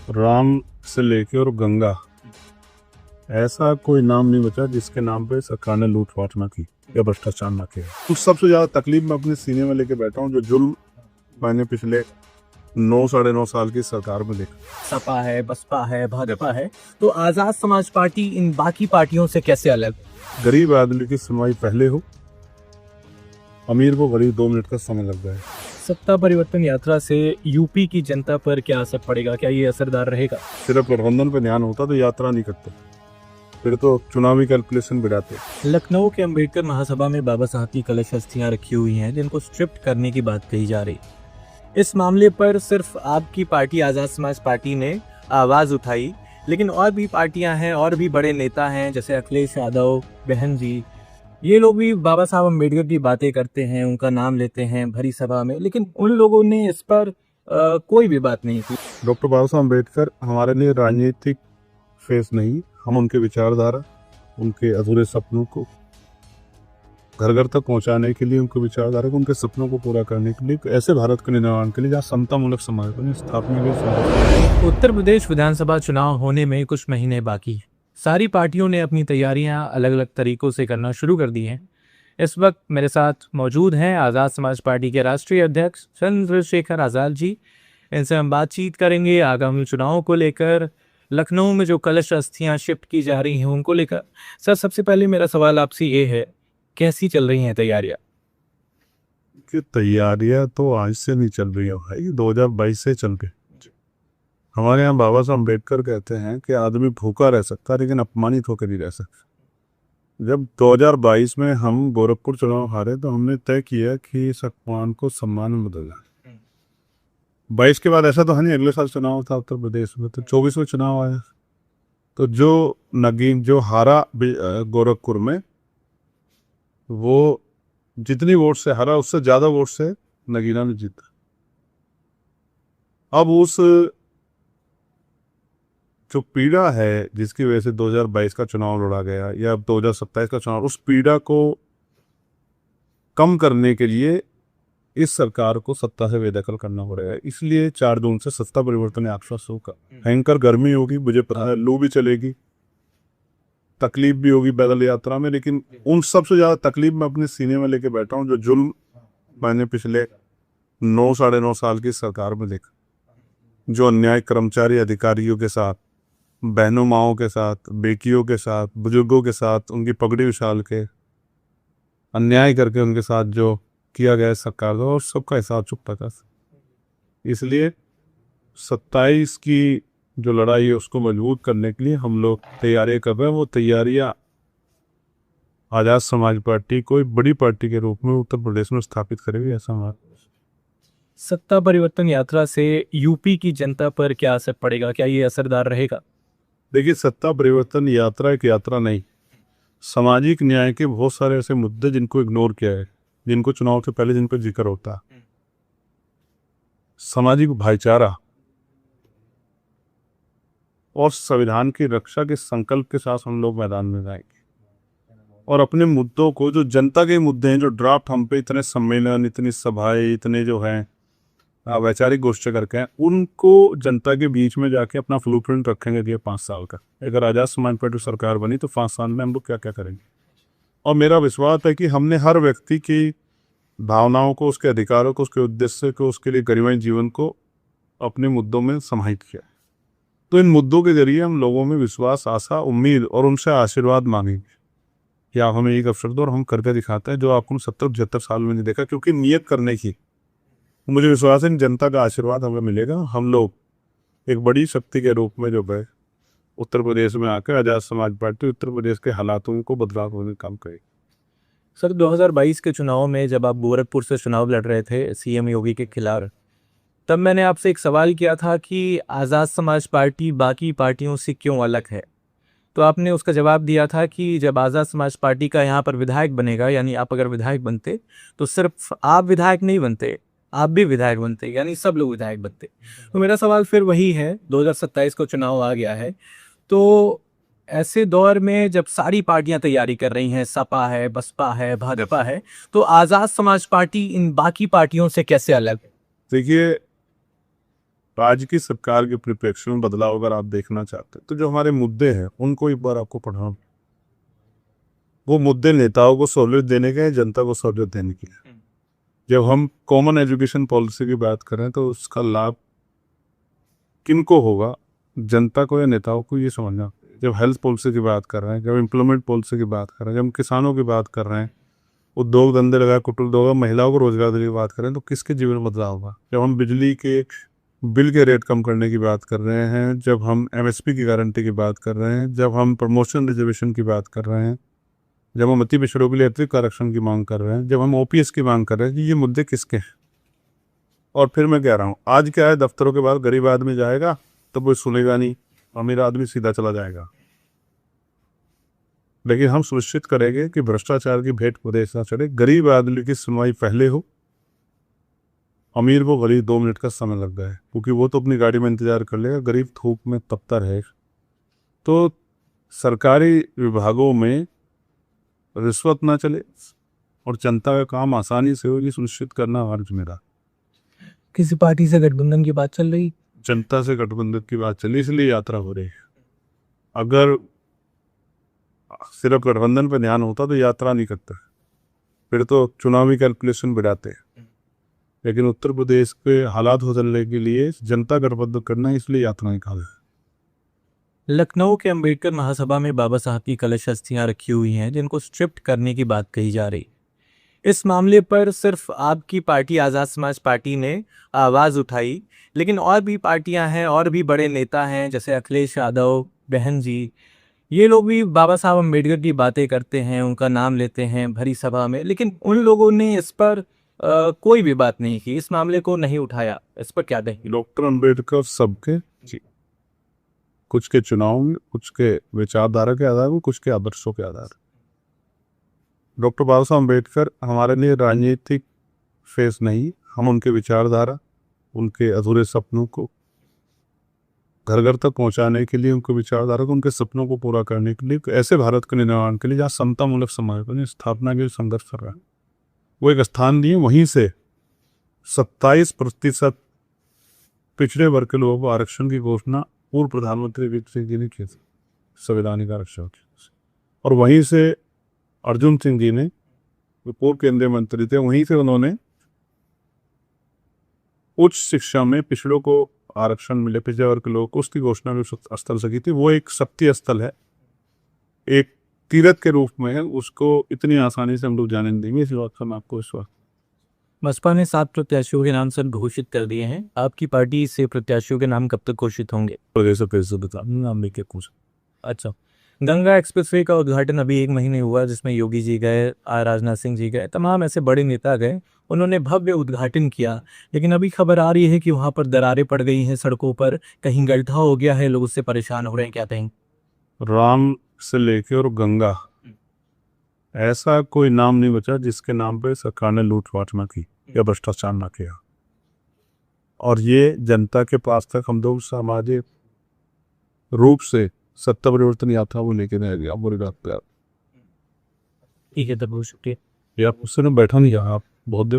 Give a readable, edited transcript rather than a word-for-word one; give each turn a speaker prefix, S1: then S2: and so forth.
S1: राम से लेके और गंगा, ऐसा कोई नाम नहीं बचा जिसके नाम पे सरकार ने लूटपाट ना की या भ्रष्टाचार ना किया। उस सबसे ज्यादा तकलीफ मैं अपने सीने में लेके बैठा हूँ जो जुल्म मैंने पिछले 9 साढ़े 9 साल की सरकार में देखा।
S2: सपा है, बसपा है, भाजपा है, तो आजाद समाज पार्टी इन बाकी पार्टियों से कैसे अलग?
S1: गरीब आदमी की सुनवाई पहले हो, अमीर को करीब 2 मिनट का समय लग जाए।
S2: सत्ता परिवर्तन यात्रा से यूपी की जनता पर क्या असर पड़ेगा? क्या ये असरदार रहेगा?
S1: सिर्फ प्रबंधन पे ध्यान होता तो यात्रा नहीं करते, फिर तो चुनावी कैलकुलेशन बिगाड़ते।
S2: लखनऊ के अंबेडकर महासभा में बाबा साहब की कलश अस्थियां रखी हुई हैं जिनको स्ट्रिप्ट करने की बात कही जा रही। इस मामले पर सिर्फ आपकी पार्टी आजाद समाज पार्टी ने आवाज उठाई, लेकिन और भी पार्टियां हैं और भी बड़े नेता हैं जैसे अखिलेश यादव, बहन जी, ये लोग भी बाबा साहब अम्बेडकर की बातें करते हैं, उनका नाम लेते हैं भरी सभा में, लेकिन उन लोगों ने इस पर कोई भी बात नहीं की।
S1: डॉक्टर बाबा साहब अम्बेडकर हमारे लिए राजनीतिक फेस नहीं, हम उनके विचारधारा, उनके अधूरे सपनों को घर घर तक पहुंचाने के लिए, उनके विचारधारा को, उनके सपनों को पूरा करने के लिए, ऐसे भारत के निर्माण के लिए जहाँ समतामूलक समाज की स्थापना की।
S2: उत्तर प्रदेश विधानसभा चुनाव होने में कुछ महीने बाकी हैं। सारी पार्टियों ने अपनी तैयारियां अलग अलग तरीकों से करना शुरू कर दी हैं। इस वक्त मेरे साथ मौजूद हैं आज़ाद समाज पार्टी के राष्ट्रीय अध्यक्ष चंद्रशेखर आज़ाद जी। इनसे हम बातचीत करेंगे आगामी चुनाव को लेकर, लखनऊ में जो कलश अस्थियां शिफ्ट की जा रही हैं उनको लेकर। सर, सबसे पहले मेरा सवाल आपसे ये है, कैसी चल रही हैं तैयारियां?
S1: कि तैयारियां तो आज से नहीं चल रही है भाई, 2022 से चल रही। हमारे यहाँ बाबा साहब अम्बेडकर कहते हैं कि आदमी भूखा रह सकता है लेकिन अपमानित होकर नहीं रह सकता। जब 2022 में हम गोरखपुर चुनाव हारे तो हमने तय किया कि इस अपमान को सम्मान में बदलना। 22 के बाद ऐसा तो है नहीं, अगले साल चुनाव था उत्तर प्रदेश में, तो 24 में चुनाव आया। तो जो नगीन जो हारा गोरखपुर में, वो जितनी वोट से हारा उससे ज्यादा वोट से नगीना ने जीता। अब उस जो पीड़ा है जिसकी वजह से 2022 का चुनाव लड़ा गया या 2027 का चुनाव, उस पीड़ा को कम करने के लिए इस सरकार को सत्ता से बेदखल करना पड़ेगा। इसलिए 4 जून से सत्ता परिवर्तन यात्रा शुरू का। भयंकर गर्मी होगी, मुझे पता है, लू भी चलेगी, तकलीफ भी होगी पैदल यात्रा में, लेकिन उन सबसे ज्यादा तकलीफ मैं अपने सीने में लेके बैठा हूँ जो जुल्म मैंने पिछले 9 साढ़े 9 साल की सरकार में देखा। जो अन्याय कर्मचारी अधिकारियों के साथ, बहनों माओं के साथ, बेटियों के साथ, बुजुर्गों के साथ, उनकी पगड़ी उछाल के अन्याय करके उनके साथ जो किया गया सरकार का, और सबका हिसाब चुकता था। इसलिए 27 की जो लड़ाई है उसको मजबूत करने के लिए हम लोग तैयारियां कर रहे हैं। वो तैयारियां आजाद समाज पार्टी कोई बड़ी पार्टी के रूप में उत्तर प्रदेश में स्थापित करेगी, ऐसा हमारा।
S2: सत्ता परिवर्तन यात्रा से यूपी की जनता पर क्या असर पड़ेगा? क्या ये असरदार रहेगा?
S1: देखिए, सत्ता परिवर्तन यात्रा एक यात्रा नहीं, सामाजिक न्याय के बहुत सारे ऐसे मुद्दे जिनको इग्नोर किया है, जिनको चुनाव से पहले जिन पर जिक्र होता है। सामाजिक भाईचारा और संविधान की रक्षा के संकल्प के साथ हम लोग मैदान में जाएंगे और अपने मुद्दों को, जो जनता के मुद्दे हैं, जो ड्राफ्ट हम पे इतने सम्मेलन, इतनी सभाएं, इतने जो हैं वैचारिक गोष्ठी करके हैं, उनको जनता के बीच में जाके अपना ब्लूप्रिंट रखेंगे दिए 5 साल का। अगर आजाद समाज पार्टी सरकार बनी तो 5 साल में हम लोग क्या क्या करेंगे। और मेरा विश्वास है कि हमने हर व्यक्ति की भावनाओं को, उसके अधिकारों को, उसके उद्देश्य को, उसके लिए गरिमामय जीवन को अपने मुद्दों में समाहित किया। तो इन मुद्दों के जरिए हम लोगों में विश्वास, आशा, उम्मीद और उनसे आशीर्वाद मांगेंगे कि आप हमें एक अवसर दो और हम करके दिखाते हैं जो आपको 70-75 साल में नहीं देखा। क्योंकि नियत करने की, मुझे विश्वास है जनता का आशीर्वाद हमें मिलेगा। हम लोग एक बड़ी शक्ति के रूप में जो गए उत्तर प्रदेश में आकर आजाद समाज पार्टी उत्तर प्रदेश के हालातों को बदलाव होने का काम करेगी।
S2: सर, 2022 के चुनाव में जब आप गोरखपुर से चुनाव लड़ रहे थे सीएम योगी के खिलाफ, तब मैंने आपसे एक सवाल किया था कि आज़ाद समाज पार्टी बाकी पार्टियों से क्यों अलग है। तो आपने उसका जवाब दिया था कि जब आज़ाद समाज पार्टी का यहाँ पर विधायक बनेगा, यानी आप अगर विधायक बनते तो सिर्फ आप विधायक नहीं बनते, आप भी विधायक बनते, यानी सब लोग विधायक बनते। तो मेरा सवाल फिर वही है, 2027 को चुनाव आ गया है, तो ऐसे दौर में जब सारी पार्टियां तैयारी कर रही हैं, सपा है, बसपा है, भाजपा है, तो आज़ाद समाज पार्टी इन बाकी पार्टियों से कैसे अलग?
S1: देखिए, तो आज की सरकार के परिप्रेक्ष्य में बदलाव अगर आप देखना चाहते हैं तो जो हमारे मुद्दे हैं उनको एक बार आपको पढ़ना। वो मुद्दे नेताओं को सहूलियत देने के हैं, जनता को सहूलियत देने के लिए। जब हम कॉमन एजुकेशन पॉलिसी की बात करें तो उसका लाभ किनको होगा, जनता को या नेताओं को, ये समझना। जब हेल्थ पॉलिसी की बात कर रहे हैं, जब एम्प्लॉयमेंट पॉलिसी की बात कर रहे हैं, जब हम किसानों की बात कर रहे हैं, उद्योग धंधे लगाए, कुटीर उद्योग, महिलाओं को रोजगार देने की बात करें तो किसके जीवन में बदलाव होगा। जब हम बिजली के बिल के रेट कम करने की बात कर रहे हैं, जब हम एमएसपी की गारंटी की बात कर रहे हैं, जब हम प्रमोशन रिजर्वेशन की बात कर रहे हैं, जब हम अति पिछड़ों के लिए अतिरिक्त आरक्षण की मांग कर रहे हैं, जब हम ओपीएस की मांग कर रहे हैं, ये मुद्दे किसके हैं। और फिर मैं कह रहा हूँ, आज क्या है, दफ्तरों के बाद गरीब आदमी जाएगा तो कोई सुनेगा नहीं, अमीर आदमी सीधा चला जाएगा। लेकिन हम सुनिश्चित करेंगे कि भ्रष्टाचार की भेंट प्रदेश ना चढ़े, गरीब आदमी की सुनवाई पहले हो। अमीर को गरीब 2 मिनट का समय लग गया है, क्योंकि वो तो अपनी गाड़ी में इंतजार कर लेगा, गरीब धूप में तपता रहेगा। तो सरकारी विभागों में रिश्वत ना चले और जनता का काम आसानी से हो, ये सुनिश्चित करना हमारी जिम्मेदारी।
S2: किसी पार्टी से गठबंधन की बात चल रही?
S1: जनता से गठबंधन की बात चली, इसलिए यात्रा हो रही है। अगर सिर्फ गठबंधन पर ध्यान होता तो यात्रा नहीं करता, फिर तो चुनावी कैलकुलेशन बढ़ाते हैं। लेकिन उत्तर प्रदेश के हालात बदलने के लिए जनता गठबंधन करना है, इसलिए यात्रा निकाला है।
S2: लखनऊ के अंबेडकर महासभा में बाबा साहब की कलश अस्थियां रखी हुई हैं जिनको स्ट्रिप्ट करने की बात कही जा रही। इस मामले पर सिर्फ आपकी पार्टी आज़ाद समाज पार्टी ने आवाज़ उठाई, लेकिन और भी पार्टियां हैं और भी बड़े नेता हैं जैसे अखिलेश यादव, बहन जी, ये लोग भी बाबा साहब अम्बेडकर की बातें करते हैं, उनका नाम लेते हैं भरी सभा में, लेकिन उन लोगों ने इस पर कोई भी बात नहीं की, इस मामले को नहीं उठाया। इस पर क्या कहेंगे?
S1: डॉक्टर अंबेडकर सबके जी, कुछ के चुनाव में, कुछ के विचारधारा के आधार पर, कुछ के आदर्शों के आधार। डॉक्टर बाबा साहब अम्बेडकर हमारे लिए राजनीतिक फेस नहीं, हम उनके विचारधारा, उनके अधूरे सपनों को घर घर तक पहुंचाने के लिए, उनके विचारधारा को, उनके सपनों को पूरा करने के लिए, ऐसे भारत के निर्माण के लिए जहाँ समतामूलक समाज की स्थापना के लिए संघर्ष कर रहा है, वो एक स्थान दिए। वहीं से 27% पिछड़े वर्ग के लोगों को आरक्षण की घोषणा पूर्व प्रधानमंत्री वीर सिंह जी ने की थी, संवैधानिक आरक्षण की। और वहीं से अर्जुन सिंह जी ने, जो पूर्व केंद्रीय मंत्री थे, वहीं से उन्होंने उच्च शिक्षा में पिछड़ों को आरक्षण मिले, पिछड़े वर्ग के लोगों को, उसकी घोषणा भी स्थल से की थी। वो एक शक्ति स्थल है, एक तीर्थ के रूप में है, उसको इतनी आसानी से हम लोग जाने नहीं देंगे। इस बात का मैं आपको विश्वास।
S2: बसपा ने 7 प्रत्याशियों के नाम सर घोषित कर दिए हैं, आपकी पार्टी से प्रत्याशियों के नाम कब तक घोषित होंगे?
S1: प्रदेश कैसे बता नाम लेके पूछ।
S2: अच्छा, गंगा एक्सप्रेसवे का उद्घाटन अभी 1 महीने हुआ, जिसमें योगी जी गए, राजनाथ सिंह जी गए, तमाम ऐसे बड़े नेता गए, उन्होंने भव्य उद्घाटन किया। लेकिन अभी खबर आ रही है कि वहां पर दरारें पड़ गई हैं सड़कों पर, कहीं गड्ढा हो गया है, लोग उससे परेशान हो रहे हैं, क्या कहेंगे?
S1: राम से लेके और गंगा, ऐसा कोई नाम नहीं बचा जिसके नाम पे सरकार ने लूटपाट ना की या भ्रष्टाचार ना किया। और ये जनता के पास तक हम लोग सामाजिक रूप से सत्ता परिवर्तन यात्रा वो लेके रह गया। बुरी बात पे
S2: ठीक है, तब बहुत शुक्रिया।
S1: आप उससे बैठा नहीं, आप बहुत देर